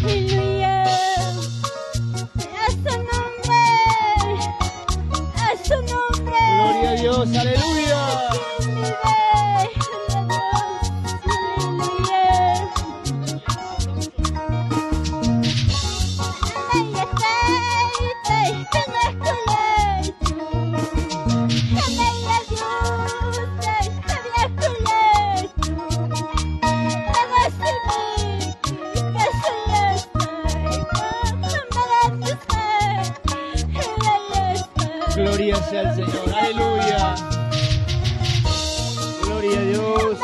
Aleluya. A su nombre. A su nombre. Gloria a Dios, aleluya. ¿Quién vive? Aleluya. Gloria sea al Señor, aleluya. Gloria a Dios.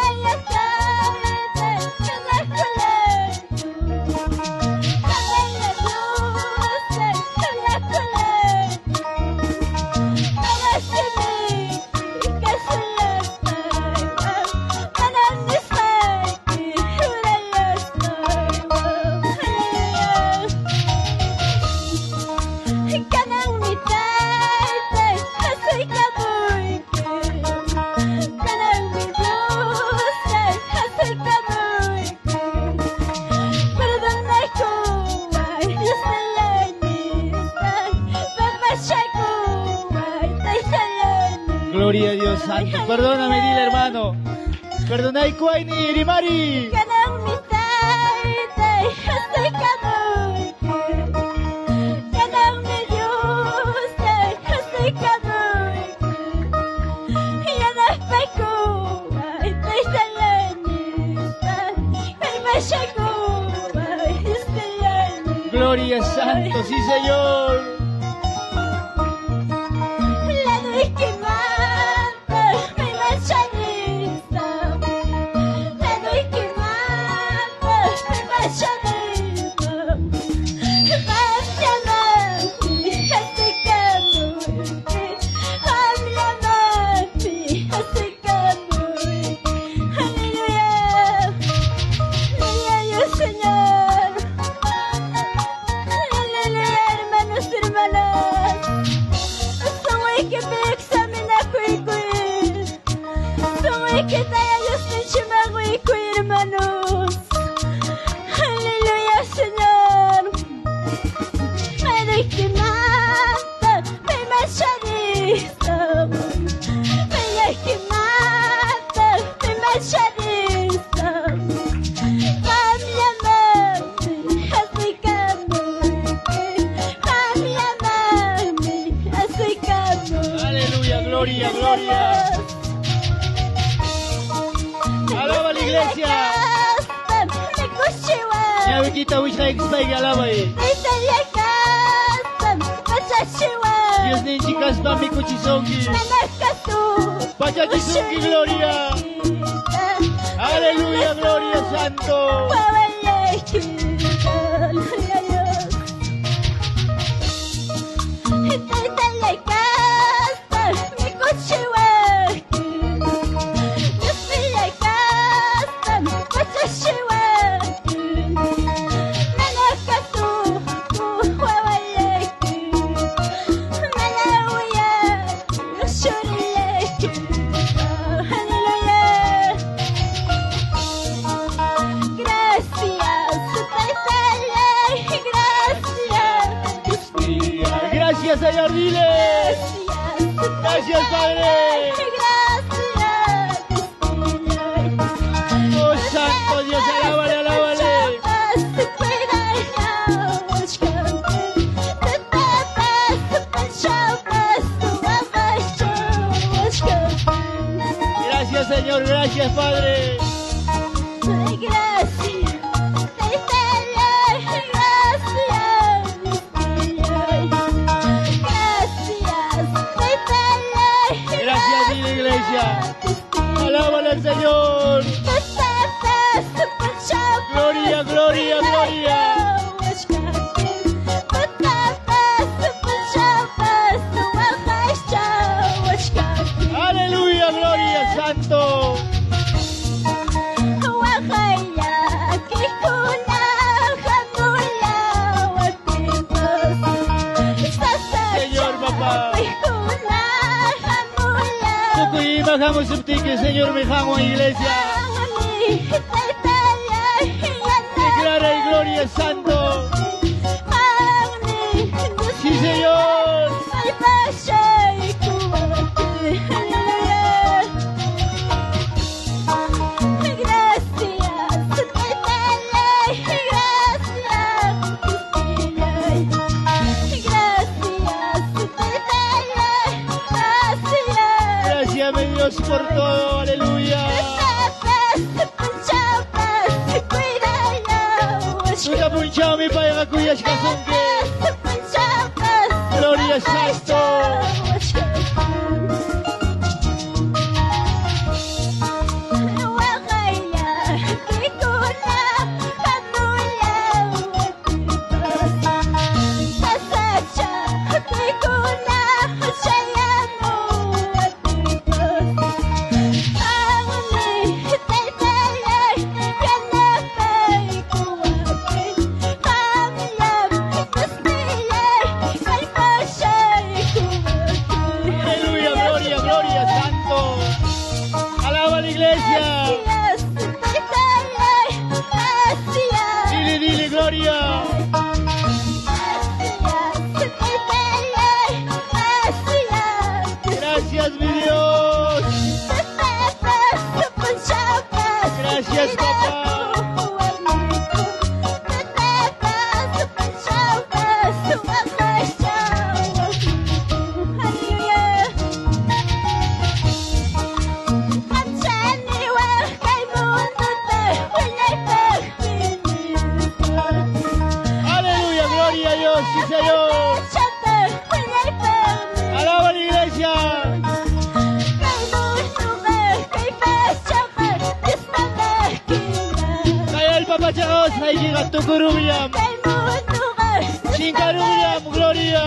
Gloria a Dios santo. Perdóname, dile hermano. Perdonai Kuaini Irimari. Gloria santo, sí Señor. Gloria, gloria. Alaba la iglesia. Ya Viquita Wishna Xpay alaba ahí. Dios ni chicas pa mi cuchizongi. Pachachizongi, gloria. Aleluya, gloria santo. Gracias, Señor, dile. Gracias, Padre. Oh, santo Dios, alábale, alábale. Gracias, Señor, gracias, Padre. Alábale al Señor. Gloria, gloria, gloria. Aleluya, gloria, santo. Señor, papá. Bajamos un tique, Señor, me jamo a iglesia. Declara y gloria santo. Sí, Señor. Gracias, mi Dios, por todo. Aleluya. Sudah punca mi payah aku ya sekasungke. Gloria santo. Gracias, mi Dios. Gracias, papá. Aleluya, gloria a Dios, sí, Señor. Alaba la iglesia. Kaya el Papa Chagos, ay gigat tu kurubiam. Sin karubiam, gloria.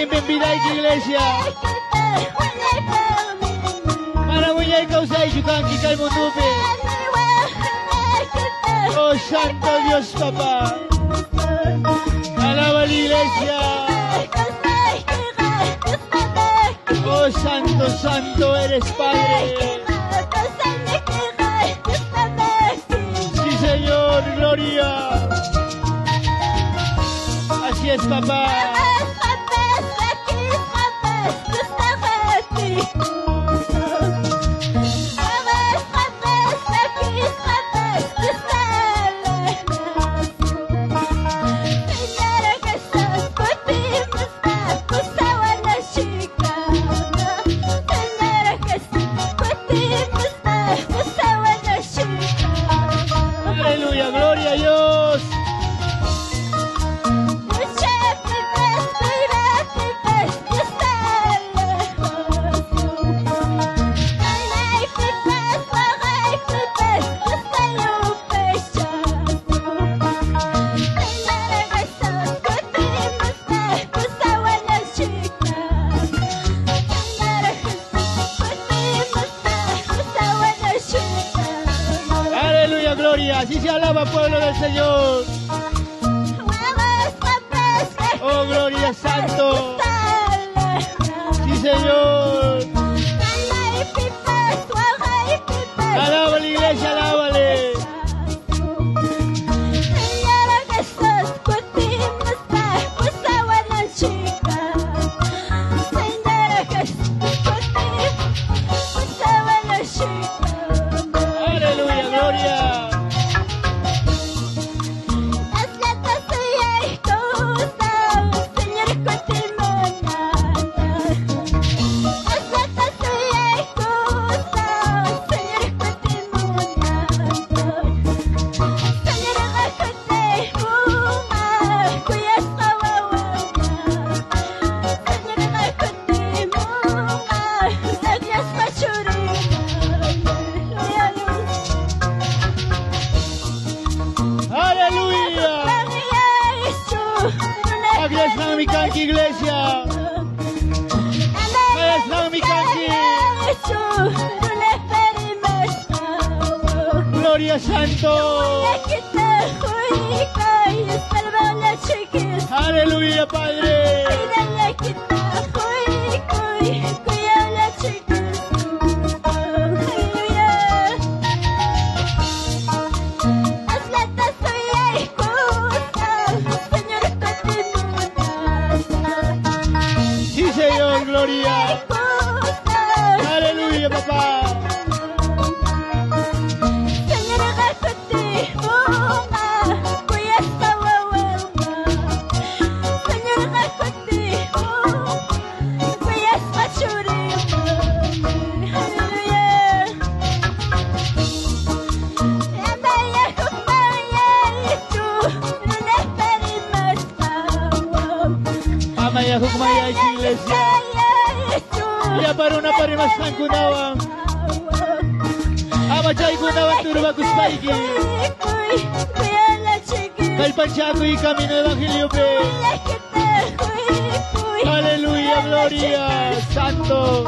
Bimbinay ki iglesia. Maramuñay kausay yutang kikal mundupe. Oh santo Dios Papá. Alaba la iglesia. Oh santo, santo eres Padre. Sí, Señor, gloria. Así es, Papá. Aleluya, gloria a Dios. Aleluya, gloria. Así se alaba, pueblo del Señor. Oh, gloria santo. Sí, Señor. Alaba la iglesia, alábale. Aleluya, gloria. Maestra mi canqui iglesia. Maestra mi canqui. Gloria Santo. Aleluya, Padre. Sí, Señor, gloria. Aleluya, papá. Amaya hukmaya iglesia. Ya para una para mas kunawan. Ama jay kunawan turba kuspaiki. Kalpanchaco y camino evangelio pe. Aleluya, gloria, santo.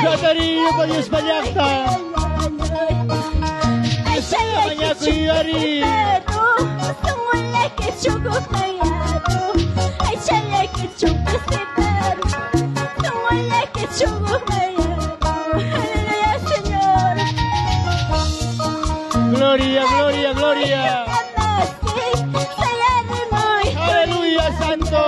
Catarillo con Dios Payacta. Saya banyak kuyari. Gloria, gloria, gloria. Aleluya, santo.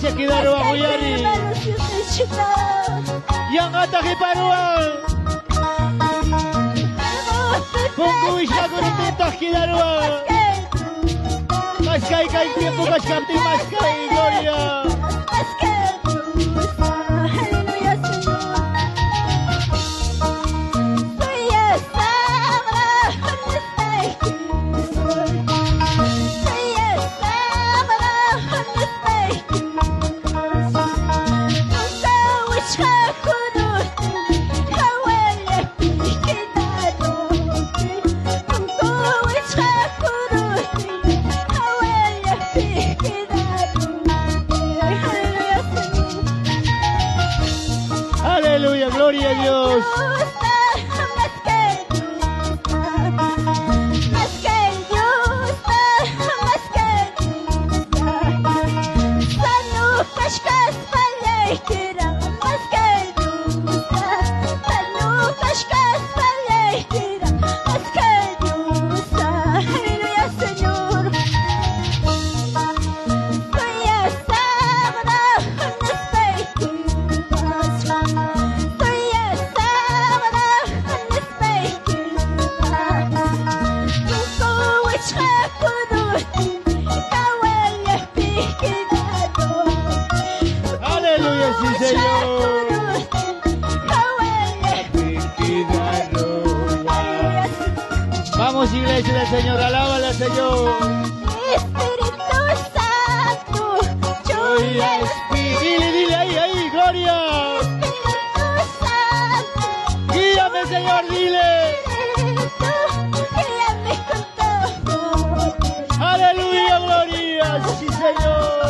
iglesia Kidaruan Uyari. Yang atake paruan. Pungkuis ako ng tintah Kidaruan. Maskay kay tiempo kaskapti maskay Gloria. Aleluya, gloria a Dios. Aleluya, sí, Señor. Vamos, iglesia del Señor, alábala, Señor. Espíritu Santo, Gloria, Espíritu. Dile, ahí, Gloria. Espíritu Santo, Guíame, Señor, dile. guíame con todo. Aleluya, gloria, sí, Señor.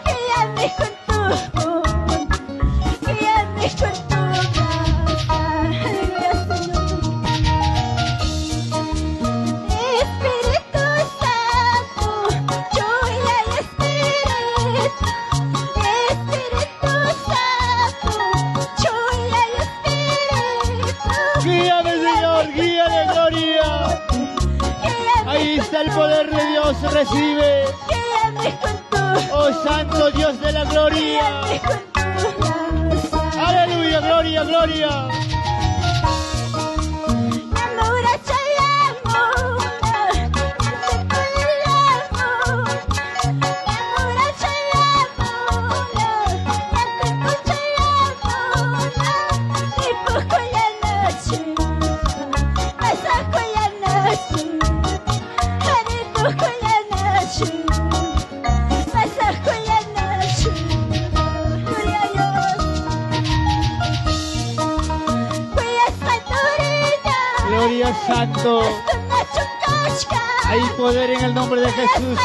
Guíame con todo. Guíame con todo. Aleluya, Señor. Espíritu Santo, lluvia y Espíritu. Espíritu Santo, lluvia y Espíritu. Guíame, Señor, guíale, Gloria. Ahí está el poder de Dios, recibe. Guíame con todo. Oh, Santo Dios de la gloria. Guíame con todo. Aleluya, gloria, gloria. Gloria, Santo. Hay poder en el nombre de Jesús.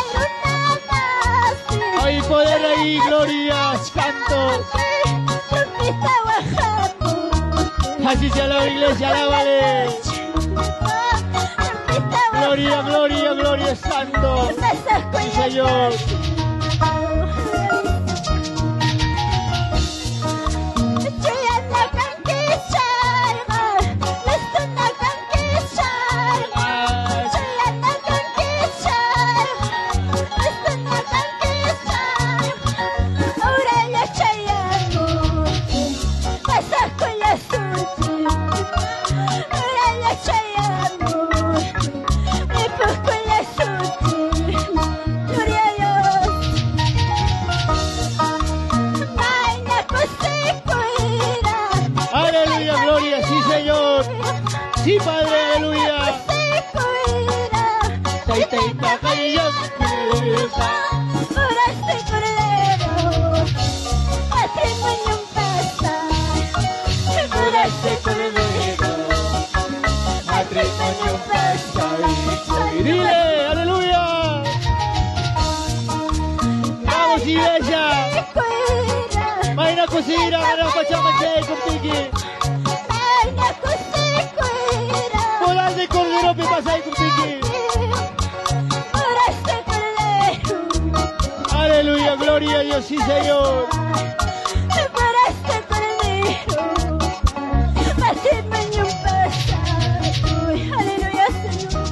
Hay poder ahí, Gloria, Santo. Así sea la iglesia, alábale. Gloria, gloria, gloria, Santo. Sí, Señor. Aleluya, gloria, sí, Señor. Sí, Padre, aleluya. Dile, aleluya. Vamos, iglesia. Maina kusira, harap pachamachay kumtiki. Bolas de cordero pipasay kumtiki. Aleluya, gloria a Dios, sí, Señor. Aleluya, Señor.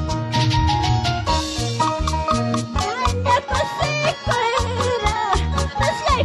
Anda con secuela, no sé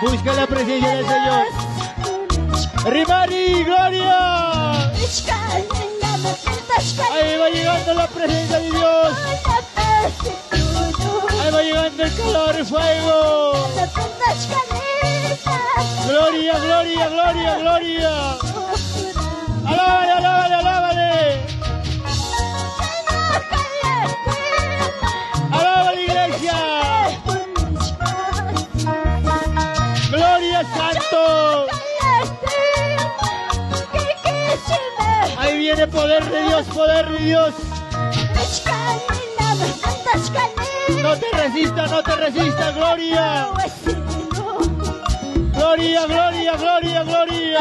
Busca la presencia del Señor. Rimari, gloria. Ahí va llegando la presencia de Dios. Ahí va llegando el calor, el fuego. Gloria, gloria, gloria, gloria. Alábale, alábale, alábale. Alábale, iglesia. Gloria, santo. Ahí viene poder de Dios, poder de Dios. No te resistas, gloria. Gloria, gloria, gloria, gloria.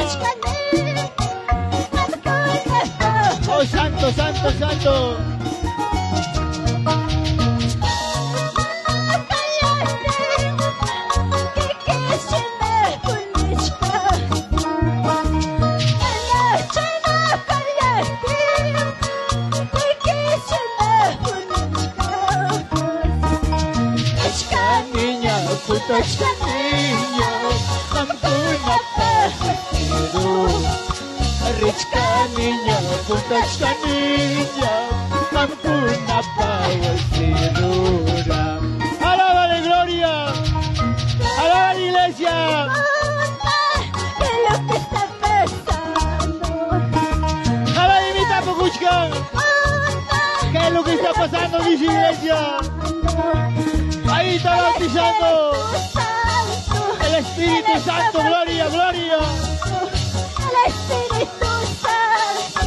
Oh, santo, santo, santo. Kutachka niña, hamkuna pasero. Richka niña, kutachka niña, hamkuna pasero. Alábale, gloria. Alábale, iglesia. Alábale, imita, Pukuchka. ¿Qué es lo que está pasando, dice iglesia? Ahí está bautizando el Espíritu Santo, gloria, gloria. El Espíritu Santo,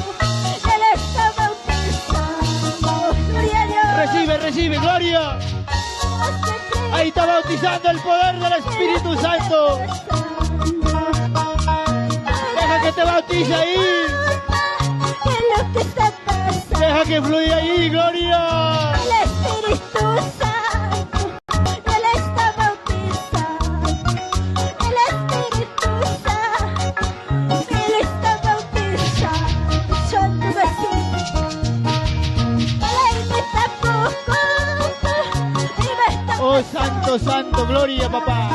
Él está bautizando. Gloria a Dios. Recibe, recibe, gloria. Ahí está bautizando el poder del Espíritu Santo. Deja que te bautice ahí. ¿Qué es lo que está pasando? Deja que fluya ahí, gloria. El Espíritu Santo. Oh, santo, santo, gloria, papá.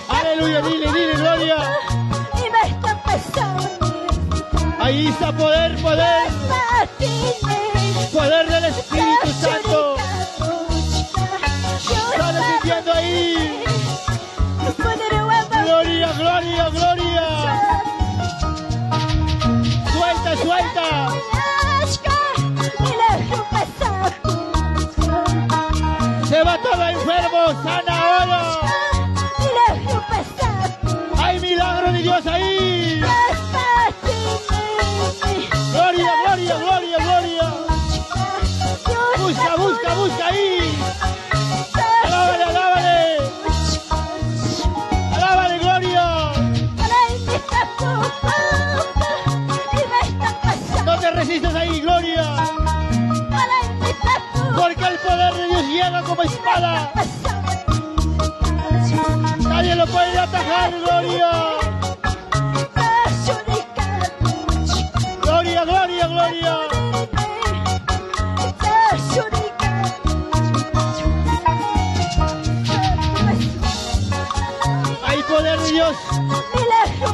Aleluya, dile, dile, gloria. Ahí está poder, poder. Poder del Espíritu Santo. Estás sintiendo ahí. Gloria, gloria, gloria. Suelta, suelta. Se va todo enfermo, sana ahora. Hay milagro de Dios ahí. Gloria, gloria, gloria, gloria. Busca, busca, busca ahí. Alábale, alábale. Alábale, gloria. No te resistas ahí, gloria. Porque el poder de Dios llega como espada. Nadie lo puede atajar, gloria. Gloria, gloria, gloria. Hay poder de Dios.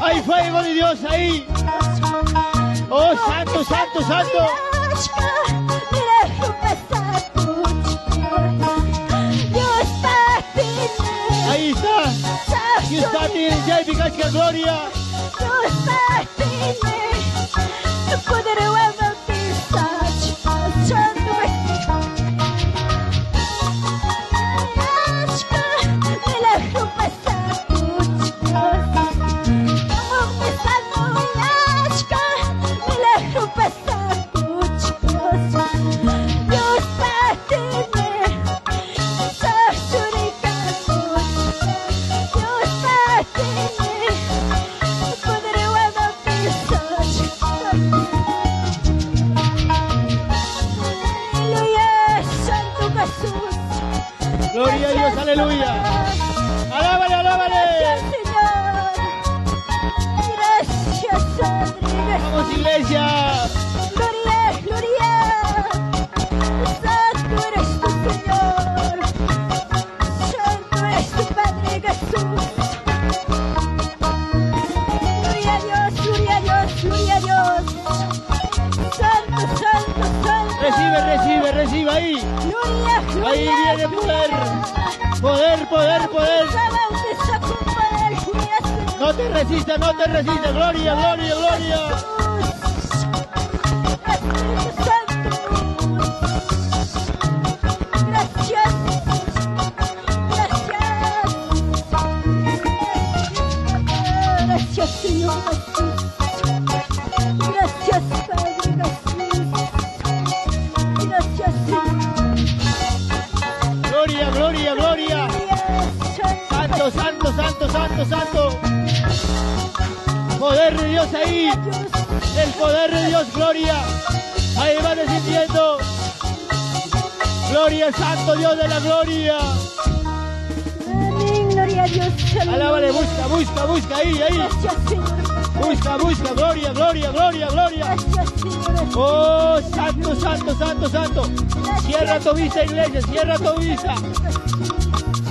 Hay fuego de Dios ahí. Oh, santo, santo, santo. Ahí está. Y está en Jai Vikashka, gloria. Vamos, iglesia. Gloria, gloria. Santo eres tu Señor. Santo eres tu Padre Jesús. Gloria a Dios, gloria a Dios, gloria a Dios. Santo, santo, santo. Recibe ahí. Gloria, gloria. Ahí viene poder. Poder. Bautiza con poder, gloria, Señor. No te resistas. Gloria. Espíritu Santo. Gracias. Gracias, Señor Jesús. Gracias, Padre Jesús. Gracias, Señor. Gloria. Santo. Poder de Dios ahí. El poder de Dios, gloria. Ahí va descendiendo. Gloria al Santo Dios de la gloria. Amén, gloria a Dios. Alábale, busca, ahí. Gracias, Señor. Busca, gloria. Gracias, Señor. Oh, santo. Cierra tu vista, iglesia, cierra tu vista.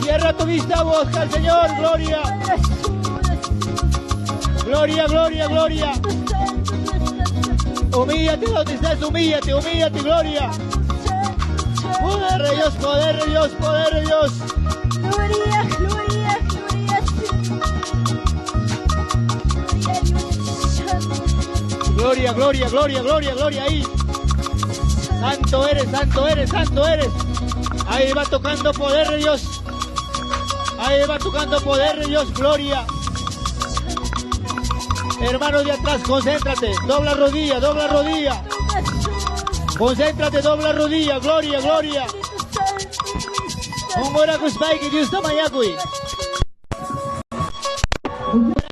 Cierra tu vista, busca al Señor, gloria. Gloria. Humíllate donde estás, humíllate, gloria. Poder de Dios. Gloria. Gloria ahí. Santo eres. Ahí va tocando poder de Dios. Gloria. Hermano de atrás, concéntrate. Dobla rodilla. Concéntrate, dobla rodilla. Gloria. Un moraco spike y Dios tamayakui.